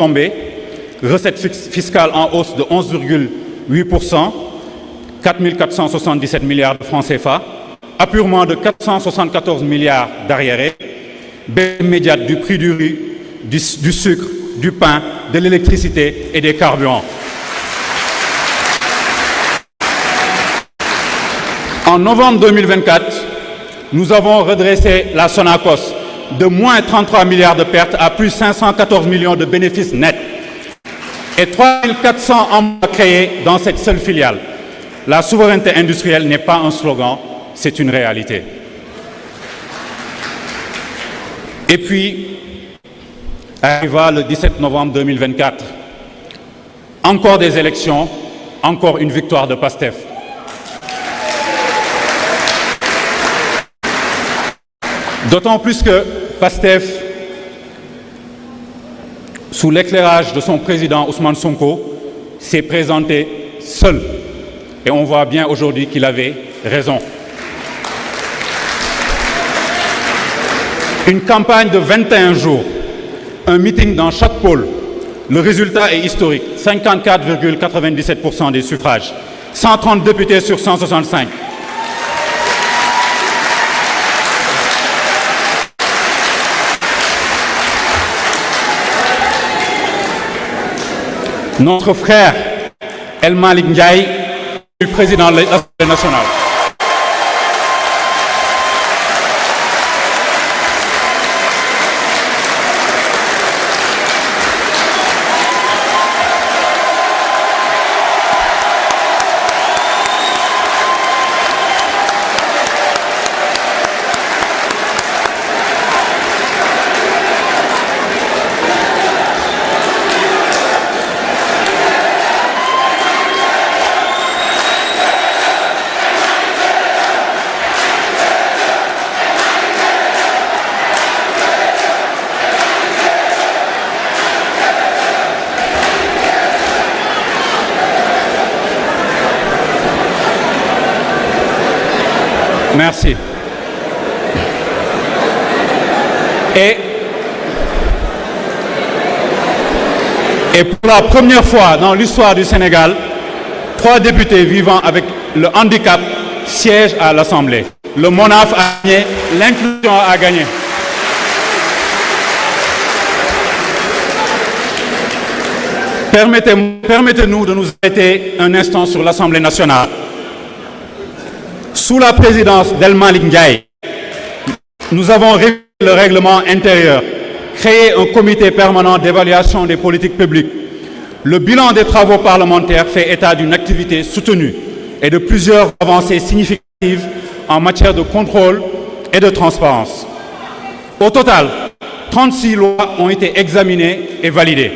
tombées, recettes fiscales en hausse de 11,8%, 4 477 milliards de francs CFA, apurement de 474 milliards d'arriérés, baisse immédiate du prix du riz, du sucre, du pain, de l'électricité et des carburants. En novembre 2024, nous avons redressé la Sonacos de moins 33 milliards de pertes à plus 514 millions de bénéfices nets et 3 400 emplois créés dans cette seule filiale. La souveraineté industrielle n'est pas un slogan, c'est une réalité. Et puis, arriva le 17 novembre 2024. Encore des élections, encore une victoire de PASTEF. D'autant plus que PASTEF, sous l'éclairage de son président Ousmane Sonko, s'est présenté seul. Et on voit bien aujourd'hui qu'il avait raison. Une campagne de 21 jours, un meeting dans chaque pôle. Le résultat est historique, 54,97% des suffrages, 130 députés sur 165. Notre frère El Malick Ndiaye, le président de l'Assemblée nationale. Merci. Et pour la première fois dans l'histoire du Sénégal, 3 députés vivant avec le handicap siègent à l'Assemblée. Le MONAF a gagné, l'inclusion a gagné. Permettez-nous de nous arrêter un instant sur l'Assemblée nationale. Sous la présidence d'El Malick Ndiaye, nous avons révisé le règlement intérieur, créé un comité permanent d'évaluation des politiques publiques. Le bilan des travaux parlementaires fait état d'une activité soutenue et de plusieurs avancées significatives en matière de contrôle et de transparence. Au total, 36 lois ont été examinées et validées.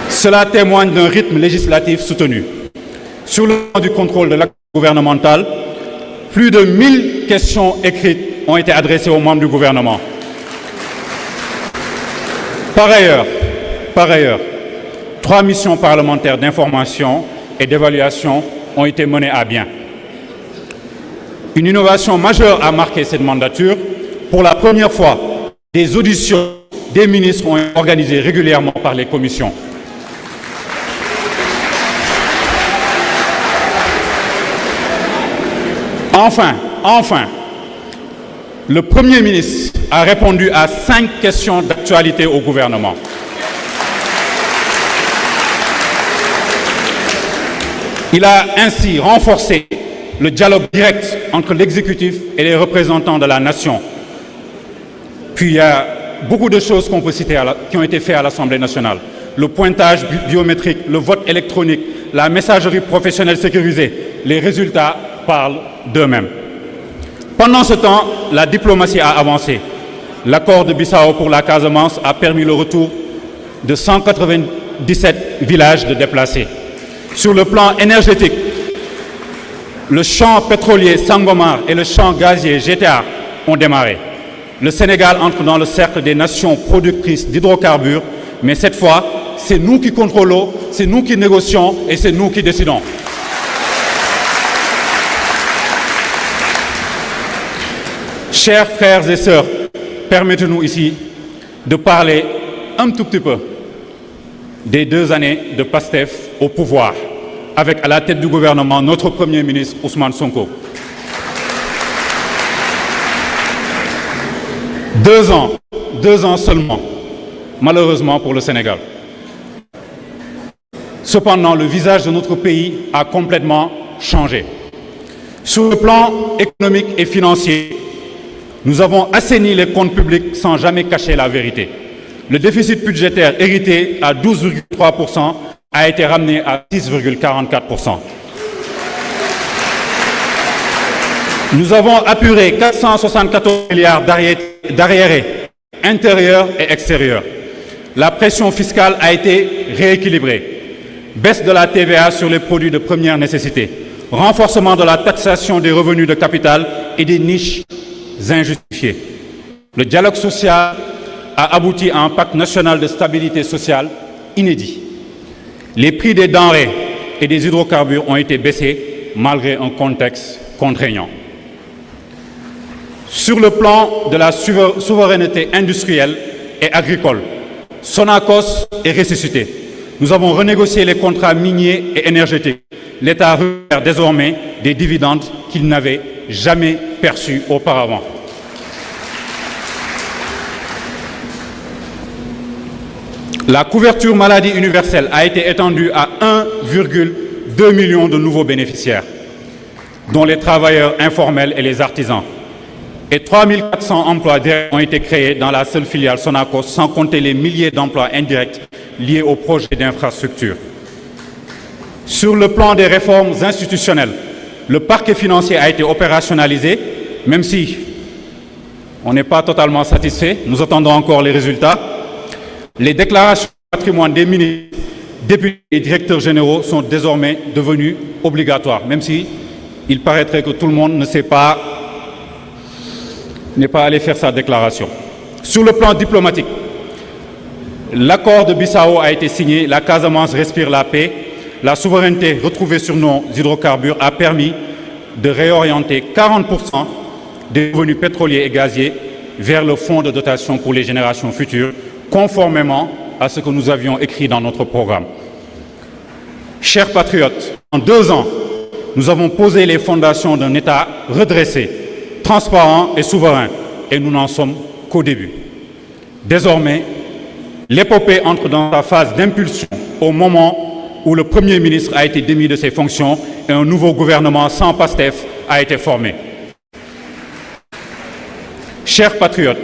Cela témoigne d'un rythme législatif soutenu. Sur le plan du contrôle de l'acte gouvernemental, plus de 1000 questions écrites ont été adressées aux membres du gouvernement. Par ailleurs, 3 missions parlementaires d'information et d'évaluation ont été menées à bien. Une innovation majeure a marqué cette mandature. Pour la première fois, des auditions des ministres ont été organisées régulièrement par les commissions. Enfin, le Premier ministre a répondu à 5 questions d'actualité au gouvernement. Il a ainsi renforcé le dialogue direct entre l'exécutif et les représentants de la nation. Puis il y a beaucoup de choses qu'on peut citer qui ont été faites à l'Assemblée nationale. Le pointage biométrique, le vote électronique, la messagerie professionnelle sécurisée. Les résultats parlent d'eux-mêmes. Pendant ce temps, la diplomatie a avancé. L'accord de Bissau pour la Casamance a permis le retour de 197 villages de déplacés. Sur le plan énergétique, le champ pétrolier Sangomar et le champ gazier GTA ont démarré. Le Sénégal entre dans le cercle des nations productrices d'hydrocarbures, mais cette fois, c'est nous qui contrôlons, c'est nous qui négocions et c'est nous qui décidons. Chers frères et sœurs, permettez-nous ici de parler un tout petit peu des 2 années de PASTEF au pouvoir, avec à la tête du gouvernement notre Premier ministre Ousmane Sonko. 2 ans seulement, malheureusement pour le Sénégal. Cependant, le visage de notre pays a complètement changé. Sur le plan économique et financier, nous avons assaini les comptes publics sans jamais cacher la vérité. Le déficit budgétaire hérité à 12,3% a été ramené à 6,44%. Nous avons apuré 474 milliards d'arriérés intérieurs et extérieurs. La pression fiscale a été rééquilibrée. Baisse de la TVA sur les produits de première nécessité. Renforcement de la taxation des revenus de capital et des niches injustifiées. Le dialogue social a abouti à un pacte national de stabilité sociale inédit. Les prix des denrées et des hydrocarbures ont été baissés malgré un contexte contraignant. Sur le plan de la souveraineté industrielle et agricole, Sonacos est ressuscité. Nous avons renégocié les contrats miniers et énergétiques. L'État récupère désormais des dividendes qu'il n'avait jamais perçus auparavant. La couverture maladie universelle a été étendue à 1,2 million de nouveaux bénéficiaires, dont les travailleurs informels et les artisans. Et 3 400 emplois directs ont été créés dans la seule filiale Sonacos, sans compter les milliers d'emplois indirects liés aux projets d'infrastructure. Sur le plan des réformes institutionnelles, le parquet financier a été opérationnalisé, même si on n'est pas totalement satisfait, nous attendons encore les résultats. Les déclarations de patrimoine des ministres, députés et directeurs généraux sont désormais devenues obligatoires, même si il paraîtrait que tout le monde n'est pas allé faire sa déclaration. Sur le plan diplomatique, l'accord de Bissau a été signé, la Casamance respire la paix, la souveraineté retrouvée sur nos hydrocarbures a permis de réorienter 40% des revenus pétroliers et gaziers vers le fonds de dotation pour les générations futures, conformément à ce que nous avions écrit dans notre programme. Chers patriotes, en 2 ans, nous avons posé les fondations d'un État redressé, transparent et souverain, et nous n'en sommes qu'au début. Désormais, l'épopée entre dans sa phase d'impulsion au moment où le Premier ministre a été démis de ses fonctions et un nouveau gouvernement sans PASTEF a été formé. Chers patriotes,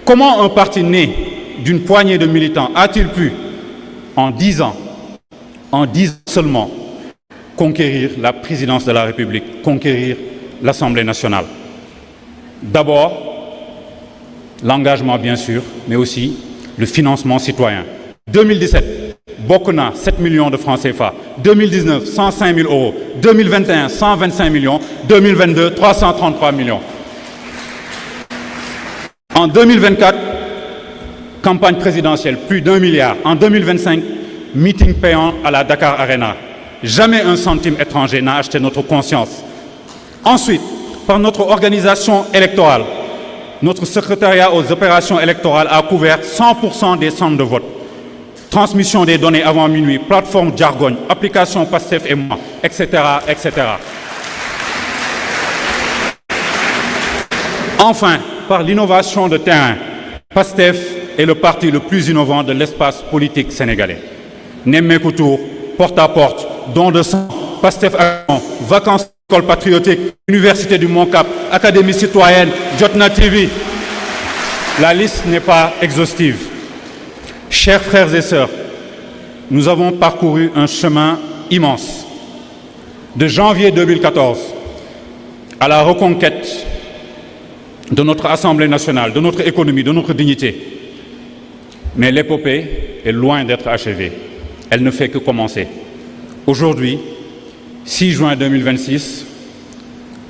comment un parti né d'une poignée de militants a-t-il pu, en 10 ans seulement, conquérir la présidence de la République, conquérir l'Assemblée nationale? D'abord, l'engagement bien sûr, mais aussi le financement citoyen. 2017, Bokuna, 7 millions de francs CFA. 2019, 105 000 euros. 2021, 125 millions. 2022, 333 millions. En 2024, campagne présidentielle, plus d'1 milliard. En 2025, meeting payant à la Dakar Arena. Jamais un centime étranger n'a acheté notre conscience. Ensuite, par notre organisation électorale, notre secrétariat aux opérations électorales a couvert 100% des centres de vote. Transmission des données avant minuit, plateforme Jargon, application PASTEF et moi, etc., etc. Enfin, par l'innovation de terrain, PASTEF est le parti le plus innovant de l'espace politique sénégalais. Nemmeeku Tour, porte-à-porte, don de sang, PASTEF Action, vacances école patriotique, Université du Mont-Cap, Académie citoyenne, Jotna TV. La liste n'est pas exhaustive. Chers frères et sœurs, nous avons parcouru un chemin immense. De janvier 2014 à la reconquête de notre Assemblée nationale, de notre économie, de notre dignité. Mais l'épopée est loin d'être achevée. Elle ne fait que commencer. Aujourd'hui, 6 juin 2026,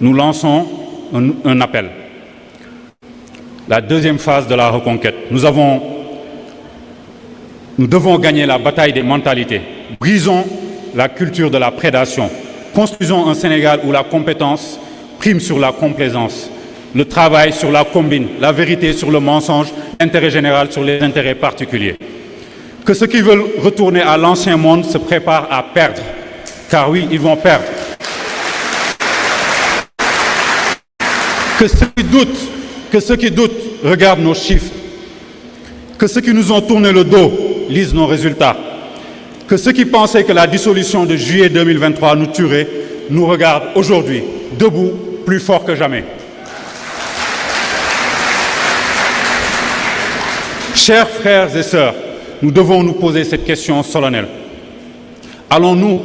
nous lançons un appel. La deuxième phase de la reconquête. Nous devons gagner la bataille des mentalités. Brisons la culture de la prédation. Construisons un Sénégal où la compétence prime sur la complaisance. le travail sur la combine, la vérité sur le mensonge, l'intérêt général sur les intérêts particuliers. Que ceux qui veulent retourner à l'ancien monde se préparent à perdre, car oui, ils vont perdre. Que ceux qui doutent regardent nos chiffres. Que ceux qui nous ont tourné le dos lisent nos résultats. Que ceux qui pensaient que la dissolution de juillet 2023 nous tuerait nous regardent aujourd'hui, debout, plus fort que jamais. Chers frères et sœurs, nous devons nous poser cette question solennelle. Allons-nous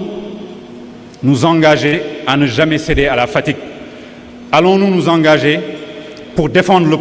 nous engager à ne jamais céder à la fatigue? Allons-nous nous engager pour défendre le